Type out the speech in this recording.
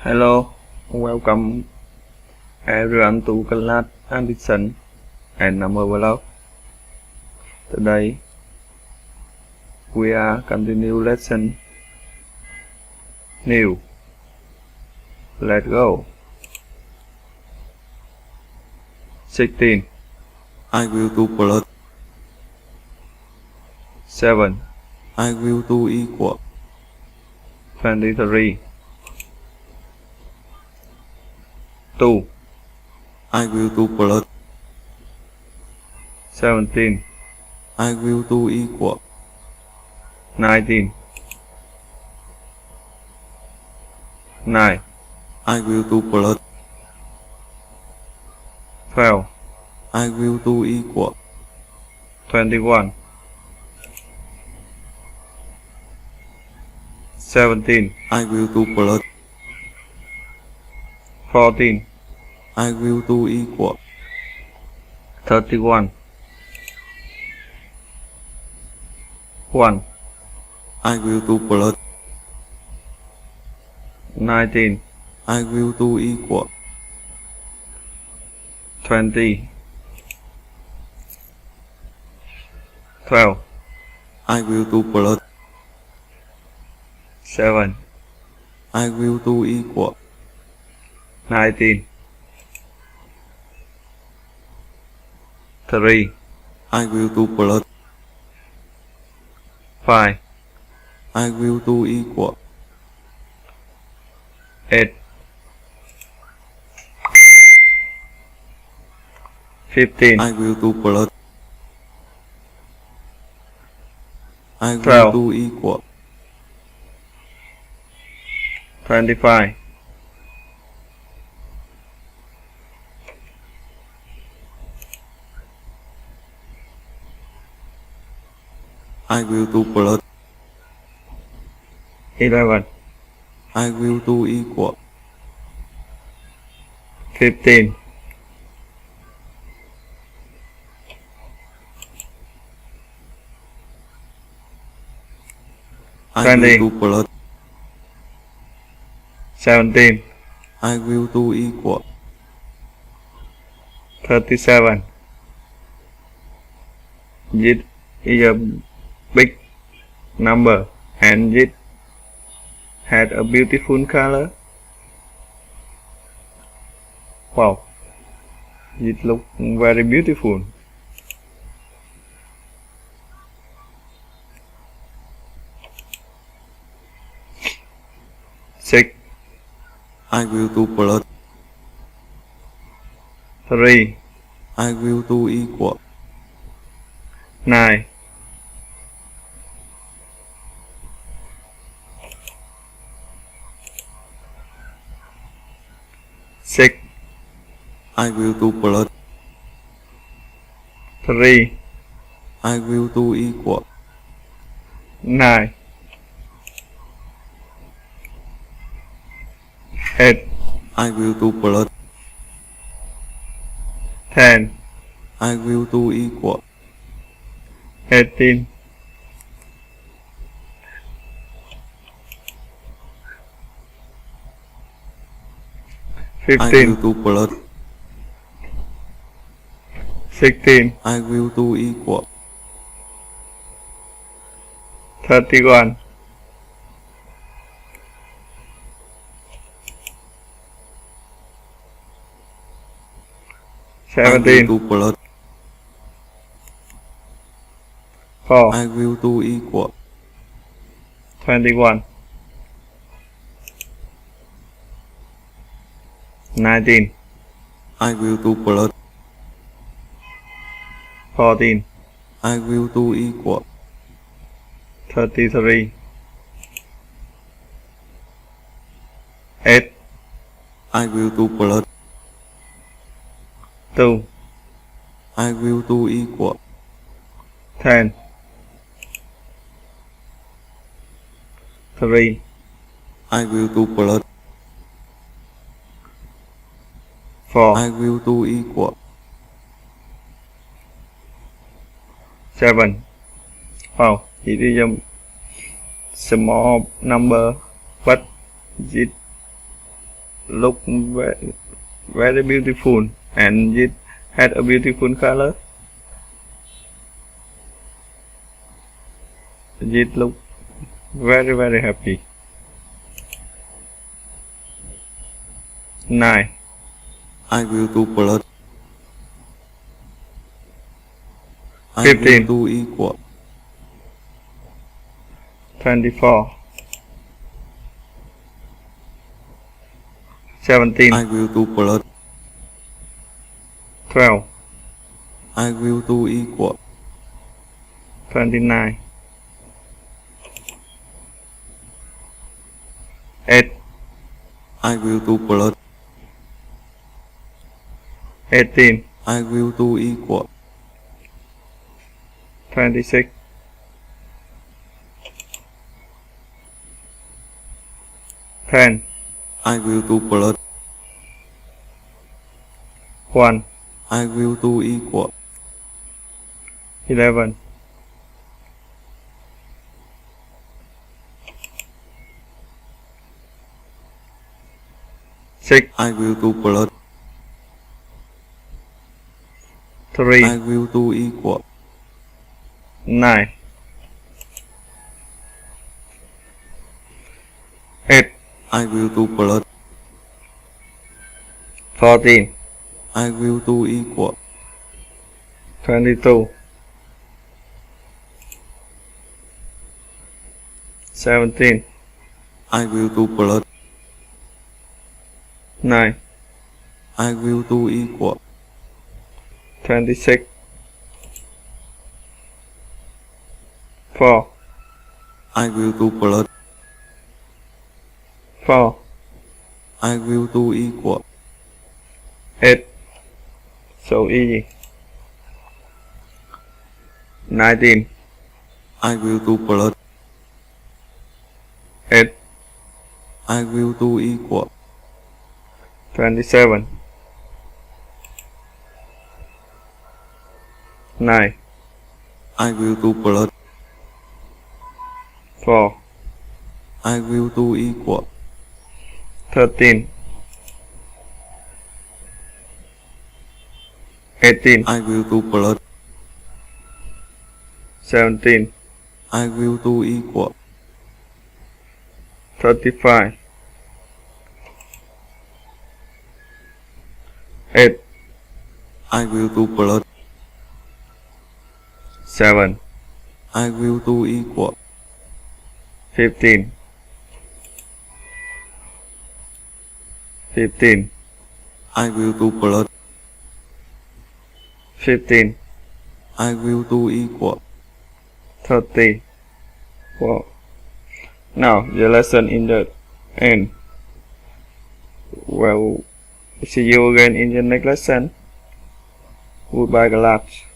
Hello, welcome everyone to class addition and number blog. Today we are continue lesson new. Let's go. 16. I will do plus. 7. I will do equal. 23. 2. I will do plus. 17. I will do equal. 19. 9. I will do plus. 12. I will do equal. 21. 17. I will do plus. 14. I will do equal. 31. 1. I will do plus. 19. I will do equal. 20. 12. I will do plus. 7. I will do equal. 19. 3. I will do plus. 5. I will do equal. 8. 15. I will do plus. I will 12. do equal. 25. I will do plus. 11. I will do equal. 15. I 20. will do plus. 17. I will do equal. 37. It is a big number and it had a beautiful color. Wow, it looks very beautiful. 6. I will do plus. 3. I will do equal. 9. 6. I will do plus. 3. I will do equal. 9. 8. I will do plus. 10. I will do equal. 18. I 15. will do plus. 16. I will do equal. 31. 17. I will do plus. 4. I will do equal. 21. 19. I will do plus. 14. I will do equal. 33. 8. I will do plus. 2. I will do equal. 10. 3. I will do plus. 4. I will do equal. 7. Wow, it is a small number, but it look very, very beautiful and it had a beautiful color. It look very, very happy. 9. I will do blood. I 15. will do equal. 24. 17. I will do blood. 12. I will do equal. 29. 8. I will do blood. 18. I will do equal. 26. 10. I will do blood. 1. I will do equal. 11. 6. I will do blood. 3. I will do equal. 9. 8. I will do blood. 14. I will do equal. 22. 17. I will do blood. 9. I will do equal. 26. 4. I will do blood. 4. I will do equal. 8. So easy. 19. I will do blood. 8. I will do equal. 27. 9. I will do blood. 4. I will do equal. 13. 18. I will do blood. 17. I will do equal. 35. 8. I will do blood. 7. I will do equal. 15. 15. I will do blood. 15. I will do equal. 30. Wow. Now the lesson in the end. Well, see you again in the next lesson. Goodbye, class.